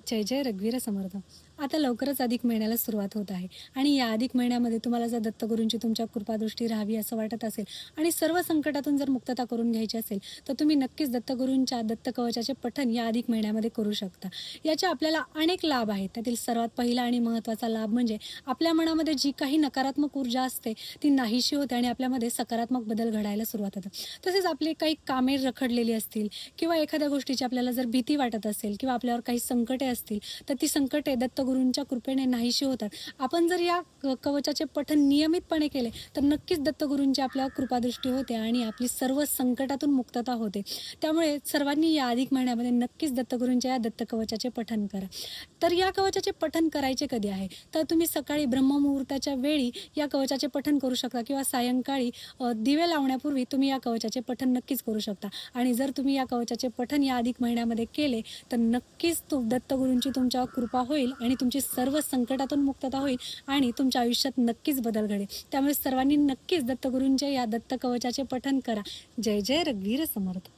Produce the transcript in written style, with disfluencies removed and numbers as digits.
जय जय रघुवीर समर्थ. आता लवकरच अधिक महिन्याला सुरुवात होत आहे आणि या अधिक महिन्यामध्ये तुम्हाला जर दत्तगुरूंची तुमच्या कृपादृष्टी राहावी असं वाटत असेल आणि सर्व संकटातून जर मुक्तता करून घ्यायची असेल तर तुम्ही नक्कीच दत्तगुरूंच्या दत्तकवचाचे पठण या अधिक महिन्यामध्ये करू शकता. याचे आपल्याला अनेक लाभ आहेत. त्यातील सर्वात पहिला आणि महत्त्वाचा लाभ म्हणजे आपल्या मनामध्ये जी काही नकारात्मक ऊर्जा असते ती नाहीशी होते आणि आपल्यामध्ये सकारात्मक बदल घडायला सुरुवात होते. तसेच आपली काही कामे रखडलेली असतील किंवा एखाद्या गोष्टीची आपल्याला जर भीती वाटत असेल किंवा आपल्यावर काही संकटे असतील तर ती संकटे दत्तगुरूंच्या कृपेने नाहीशी होतात. आपण जर या कवचाचे पठण नियमितपणे केले तर नक्कीच दत्तगुरूंची आपल्यावर कृपादृष्टी होते आणि आपली सर्व संकटातून मुक्तता होते. त्यामुळे सर्वांनी या अधिक महिन्यामध्ये नक्कीच दत्तगुरूंच्या या दत्तकवचाचे पठण करा. तर या कवचाचे पठण करायचे कधी आहे तर तुम्ही सकाळी ब्रह्ममुहूर्ताच्या वेळी या कवचाचे पठण करू शकता किंवा सायंकाळी दिवे लावण्यापूर्वी तुम्ही या कवचाचे पठण नक्कीच करू शकता. आणि जर तुम्ही या कवचाचे पठण या अधिक महिन्यामध्ये केले तर नक्कीच दत्तगुरूंची तुमच्यावर कृपा होईल आणि तुमची सर्व संकटातून मुक्तता होईल आणि तुमच्या आयुष्यात नक्कीच बदल घडेल. त्यामुळे सर्वांनी नक्कीच दत्तगुरूंच्या या दत्तकवचाचे पठण करा. जय जय रघुवीर समर्थ.